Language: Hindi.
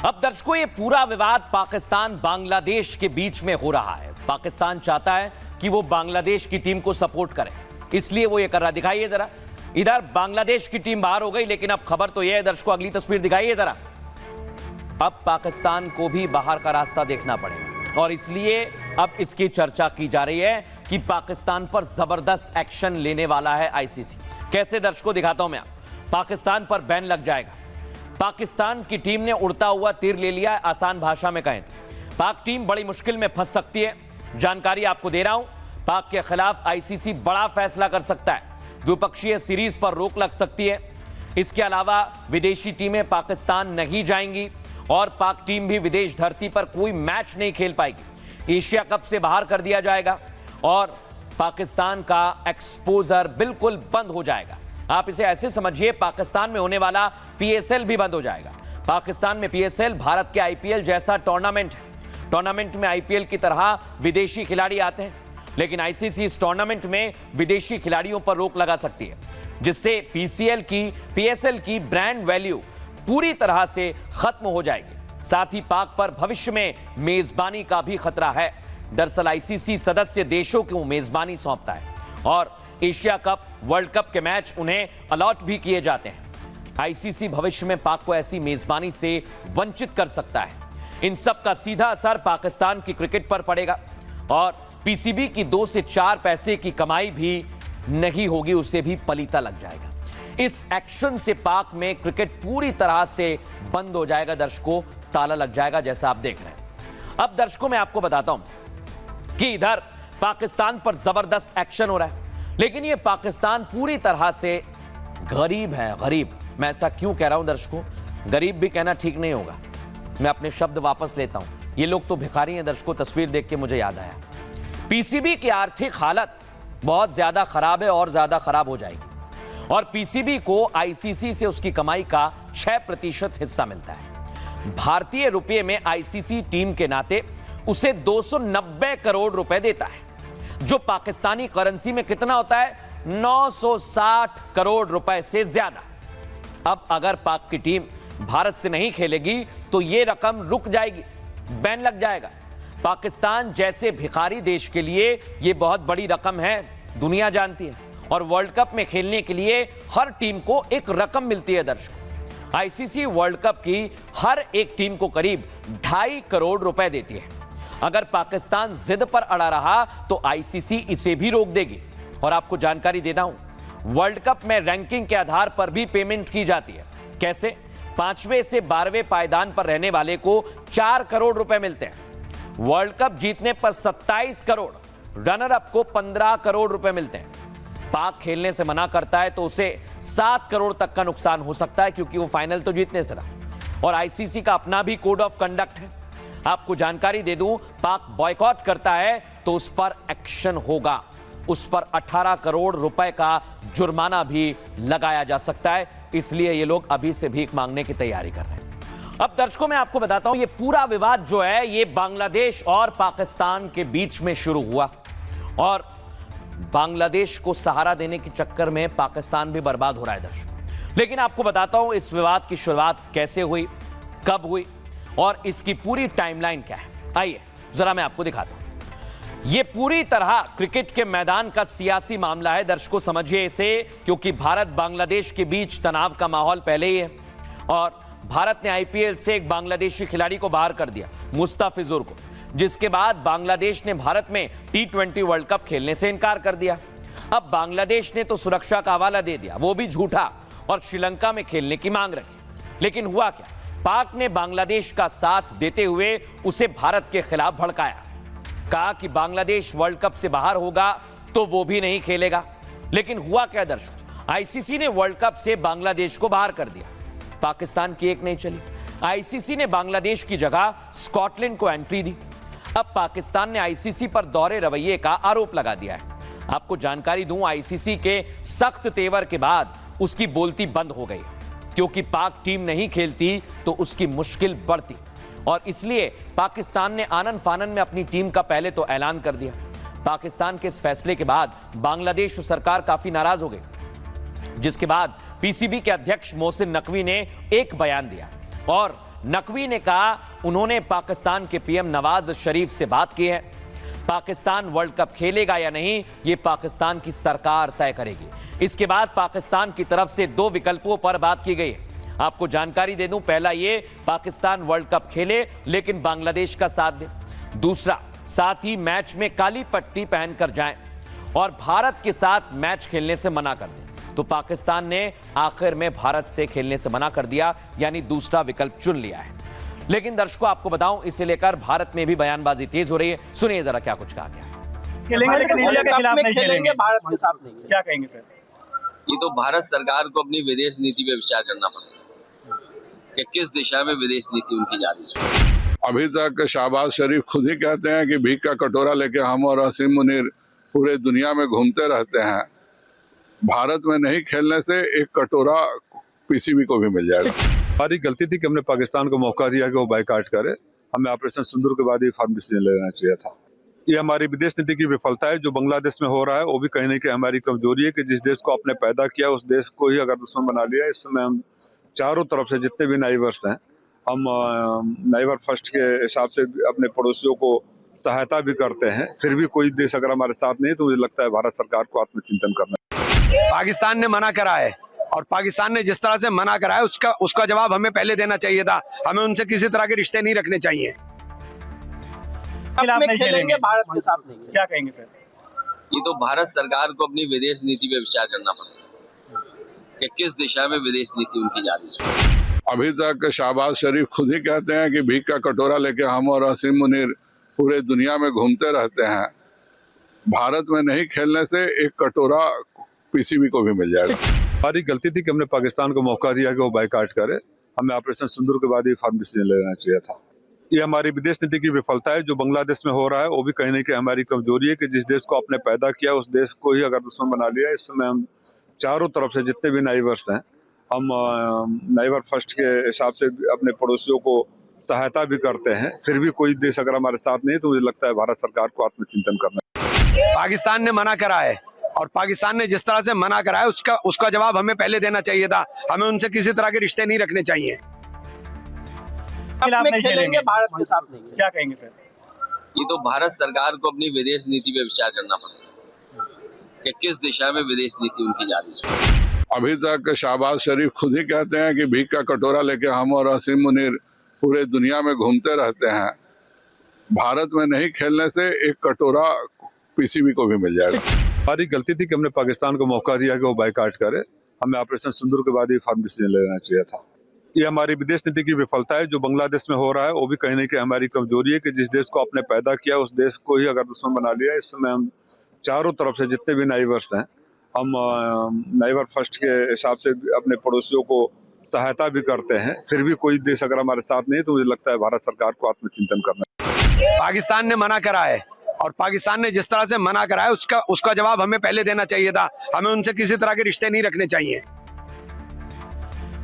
अब दर्शकों, ये पूरा विवाद पाकिस्तान बांग्लादेश के बीच में हो रहा है। पाकिस्तान चाहता है कि वो बांग्लादेश की टीम को सपोर्ट करे, इसलिए वो ये कर रहा है। दिखाइए जरा, इधर बांग्लादेश की टीम बाहर हो गई, लेकिन अब खबर तो यह है दर्शकों, अगली तस्वीर दिखाइए जरा, अब पाकिस्तान को भी बाहर का रास्ता देखना पड़ेगा और इसलिए अब इसकी चर्चा की जा रही है कि पाकिस्तान पर जबरदस्त एक्शन लेने वाला है आईसीसी। कैसे दर्शकों दिखाता हूं मैं, पाकिस्तान पर बैन लग जाएगा। पाकिस्तान की टीम ने उड़ता हुआ तीर ले लिया है, आसान भाषा में कहें तो पाक टीम बड़ी मुश्किल में फंस सकती है। जानकारी आपको दे रहा हूं, पाक के खिलाफ आईसीसी बड़ा फैसला कर सकता है, द्विपक्षीय सीरीज पर रोक लग सकती है। इसके अलावा विदेशी टीमें पाकिस्तान नहीं जाएंगी और पाक टीम भी विदेश धरती पर कोई मैच नहीं खेल पाएगी। एशिया कप से बाहर कर दिया जाएगा और पाकिस्तान का एक्सपोजर बिल्कुल बंद हो जाएगा। आप इसे ऐसे समझिए, पाकिस्तान में होने वाला पीएसएल भी बंद हो जाएगा। पाकिस्तान में पीएसएल भारत के आईपीएल जैसा टूर्नामेंट है। टूर्नामेंट में आईपीएल की तरह विदेशी खिलाड़ी आते हैं, लेकिन आईसीसी इस टूर्नामेंट में विदेशी खिलाड़ियों पर रोक लगा सकती है, जिससे पीएसएल की ब्रांड वैल्यू पूरी तरह से खत्म हो जाएगी। साथ ही पाक पर भविष्य में मेजबानी का भी खतरा है। दरअसल आईसीसी सदस्य देशों को मेजबानी सौंपता है और एशिया कप, वर्ल्ड कप के मैच उन्हें अलॉट भी किए जाते हैं। आईसीसी भविष्य में पाक को ऐसी मेजबानी से वंचित कर सकता है। इन सब का सीधा असर पाकिस्तान की क्रिकेट पर पड़ेगा और पीसीबी की 2 से 4 पैसे की कमाई भी नहीं होगी, उसे भी पलीता लग जाएगा। इस एक्शन से पाक में क्रिकेट पूरी तरह से बंद हो जाएगा। दर्शकों, ताला लग जाएगा, जैसा आप देख रहे हैं। अब दर्शकों, मैं आपको बताता हूं कि इधर पाकिस्तान पर जबरदस्त एक्शन हो रहा है, लेकिन ये पाकिस्तान पूरी तरह से गरीब है। गरीब, मैं ऐसा क्यों कह रहा हूं दर्शकों, गरीब भी कहना ठीक नहीं होगा, मैं अपने शब्द वापस लेता हूं। ये लोग तो भिखारी हैं दर्शकों। तस्वीर देख के मुझे याद आया, पीसीबी की आर्थिक हालत बहुत ज्यादा खराब है और ज्यादा खराब हो जाएगी और पीसीबी को आईसीसी से उसकी कमाई का 6% हिस्सा मिलता है। भारतीय रुपये में आईसीसी टीम के नाते उसे 290 करोड़ रुपए देता है, जो पाकिस्तानी करेंसी में कितना होता है, 960 करोड़ रुपए से ज्यादा। अब अगर पाक की टीम भारत से नहीं खेलेगी तो यह रकम रुक जाएगी, बैन लग जाएगा। पाकिस्तान जैसे भिखारी देश के लिए यह बहुत बड़ी रकम है, दुनिया जानती है। और वर्ल्ड कप में खेलने के लिए हर टीम को एक रकम मिलती है। दर्शकों, आईसीसी वर्ल्ड कप की हर एक टीम को करीब 2.5 करोड़ रुपए देती है। अगर पाकिस्तान जिद पर अड़ा रहा तो आईसीसी इसे भी रोक देगी। और आपको जानकारी देता हूं, वर्ल्ड कप में रैंकिंग के आधार पर भी पेमेंट की जाती है। कैसे? 5वें से 12वें पायदान पर रहने वाले को 4 करोड़ रुपए मिलते हैं। वर्ल्ड कप जीतने पर 27 करोड़, रनर अप को 15 करोड़ रुपए मिलते हैं। पाक खेलने से मना करता है तो उसे 7 करोड़ तक का नुकसान हो सकता है, क्योंकि वो फाइनल तो जीतने से रहा। और आईसीसी का अपना भी कोड ऑफ कंडक्ट है। आपको जानकारी दे दूं, पाक बॉयकॉट करता है तो उस पर एक्शन होगा। उस पर 18 करोड़ रुपए का जुर्माना भी लगाया जा सकता है। इसलिए ये लोग अभी से भीख मांगने की तैयारी कर रहे हैं। अब दर्शकों, मैं आपको बताता हूं, ये पूरा विवाद जो है ये बांग्लादेश और पाकिस्तान के बीच में शुरू हुआ और बांग्लादेश को सहारा देने के चक्कर में पाकिस्तान भी बर्बाद हो रहा है दर्शकों। लेकिन आपको बताता हूं इस विवाद की शुरुआत कैसे हुई, कब हुई और इसकी पूरी टाइमलाइन क्या है। आइए जरा मैं आपको दिखाता हूं। यह पूरी तरह क्रिकेट के मैदान का सियासी मामला है दर्शकों, समझिए इसे, क्योंकि भारत बांग्लादेश के बीच तनाव का माहौल पहले ही है और भारत ने आईपीएल से एक बांग्लादेशी खिलाड़ी को बाहर कर दिया, मुस्तफिजुर को, जिसके बाद बांग्लादेश ने भारत में T20 वर्ल्ड कप खेलने से इनकार कर दिया। अब बांग्लादेश ने तो सुरक्षा का हवाला दे दिया, वो भी झूठा, और श्रीलंका में खेलने की मांग रखी। लेकिन हुआ क्या, पाक ने बांग्लादेश का साथ देते हुए उसे भारत के खिलाफ भड़काया। कहा कि बांग्लादेश वर्ल्ड कप से बाहर होगा तो वो भी नहीं खेलेगा। लेकिन हुआ क्या दर्शकों, आईसीसी ने वर्ल्ड कप से बांग्लादेश को बाहर कर दिया। पाकिस्तान की एक नहीं चली, आईसीसी ने बांग्लादेश की जगह स्कॉटलैंड को एंट्री दी। अब पाकिस्तान ने आईसीसी पर दोहरे रवैये का आरोप लगा दिया है। आपको जानकारी दूं, आईसीसी के सख्त तेवर के बाद उसकी बोलती बंद हो गई, क्योंकि पाक टीम नहीं खेलती तो उसकी मुश्किल बढ़ती और इसलिए पाकिस्तान ने आनन फानन में अपनी टीम का पहले तो ऐलान कर दिया। पाकिस्तान के इस फैसले के बाद बांग्लादेश सरकार काफी नाराज हो गई, जिसके बाद पीसीबी के अध्यक्ष मोहसिन नकवी ने एक बयान दिया और नकवी ने कहा उन्होंने पाकिस्तान के पीएम नवाज शरीफ से बात की है। पाकिस्तान वर्ल्ड कप खेलेगा या नहीं, यह पाकिस्तान की सरकार तय करेगी। इसके बाद पाकिस्तान की तरफ से 2 विकल्पों पर बात की गई है। आपको जानकारी दे दूं, पहला ये पाकिस्तान वर्ल्ड कप खेले लेकिन बांग्लादेश का साथ दे। दूसरा, साथ ही मैच में काली पट्टी पहनकर जाएं और भारत के साथ मैच खेलने से मना कर दें। तो पाकिस्तान ने आखिर में भारत से खेलने से मना कर दिया, यानी दूसरा विकल्प चुन लिया है। लेकिन दर्शकों, आपको बताऊं, इसे लेकर भारत में भी बयानबाजी तेज हो रही है। सुनिए जरा क्या कुछ कहा गया। खेलेंगे लेकिन इंडिया के खिलाफ नहीं खेलेंगे, भारत के साथ नहीं। क्या कहेंगे सर? ये तो भारत सरकार को अपनी विदेश नीति पे विचार करना पड़ेगा कि किस दिशा में विदेश नीति उनकी जा रही है। अभी तक शहबाज शरीफ खुद ही कहते हैं कि भीख का कटोरा लेके हम और असीम मुनीर पूरे दुनिया में घूमते रहते हैं। भारत में नहीं खेलने से एक कटोरा पीसीबी को भी मिल जाएगा। हमारी गलती थी कि हमने पाकिस्तान को मौका दिया कि वो बाइकाट करे। हमें ऑपरेशन सिंदूर के बाद ही फर्म डिसीजन लेना चाहिए था। ये हमारी विदेश नीति की विफलता है। जो बांग्लादेश में हो रहा है वो भी कहीं ना कहीं हमारी कमजोरी है कि जिस देश को आपने पैदा किया उस देश को ही अगर दुश्मन बना लिया। इस समय हम चारों तरफ से जितने भी नाइबर्स हैं, हम नाइबर फर्स्ट के हिसाब से अपने पड़ोसियों को सहायता भी करते हैं। फिर भी कोई देश अगर हमारे साथ नहीं तो मुझे लगता है भारत सरकार को आत्मचिंतन करना। पाकिस्तान ने मना करा है और पाकिस्तान ने जिस तरह से मना करा है उसका जवाब हमें पहले देना चाहिए था। हमें उनसे किसी तरह के रिश्ते नहीं रखने चाहिए। खिलाफ नहीं खेलेंगे, भारत के साथ नहीं। क्या कहेंगे सर? ये तो भारत सरकार को अपनी विदेश नीति पे विचार करना पड़ेगा कि किस दिशा में विदेश नीति उनकी जा रही है। अभी तक शहबाज शरीफ खुद ही कहते हैं कि भीख का कटोरा लेके हम और असीम मुनीर पूरे दुनिया में घूमते रहते हैं। भारत में नहीं खेलने से एक कटोरा पीसीबी को भी मिल जाएगा। हमारी गलती थी कि हमने पाकिस्तान को मौका दिया कि वो बाइकाट करे। हमें ऑपरेशन सिंदूर के बाद ही फर्म डिसीजन लेना चाहिए था। ये हमारी विदेश नीति की विफलता है। जो बांग्लादेश में हो रहा है वो भी कहीं ना कहीं हमारी कमजोरी है कि जिस देश को आपने पैदा किया उस देश को ही अगर दुश्मन बना लिया। इस समय हम चारों तरफ से जितने भी नाइबर्स हैं, हम नाइबर फर्स्ट के हिसाब से अपने पड़ोसियों को सहायता भी करते हैं। फिर भी कोई देश अगर हमारे साथ नहीं तो मुझे लगता है भारत सरकार को आत्मचिंतन करना। पाकिस्तान ने मना करा है और पाकिस्तान ने जिस तरह से मना करा है उसका जवाब हमें पहले देना चाहिए था। हमें उनसे किसी तरह के रिश्ते नहीं रखने चाहिए। खिलाफ नहीं खेलेंगे, भारत के साथ नहीं। क्या कहेंगे सर? ये तो भारत सरकार को अपनी विदेश नीति पे विचार करना पड़ेगा कि किस दिशा में विदेश नीति उनकी जा रही है। अभी तक शहबाज शरीफ खुद ही कहते हैं कि भीख का कटोरा लेके हम और असीम मुनीर पूरे दुनिया में घूमते रहते हैं। भारत में नहीं खेलने से एक कटोरा पीसीबी को भी मिल जाएगा। हमारी गलती थी कि हमने पाकिस्तान को मौका दिया कि वो बाइकाट करे। हमें ऑपरेशन सिंदूर के बाद ही फर्म डिसीजन लेना चाहिए था। ये हमारी विदेश नीति की विफलता है। जो बांग्लादेश में हो रहा है वो भी कहीं ना कहीं हमारी कमजोरी है कि जिस देश को आपने पैदा किया उस देश को ही अगर दुश्मन बना लिया। इस समय हम चारों तरफ से जितने भी नाइबर्स हैं, हम नाइबर फर्स्ट के हिसाब से अपने पड़ोसियों को सहायता भी करते हैं। फिर भी कोई देश अगर हमारे साथ नहीं तो मुझे लगता है भारत सरकार को आत्मचिंतन करना। पाकिस्तान ने मना करा है और पाकिस्तान ने जिस तरह से मना करा है उसका जवाब हमें पहले देना चाहिए था। हमें उनसे किसी तरह के रिश्ते नहीं रखने चाहिए।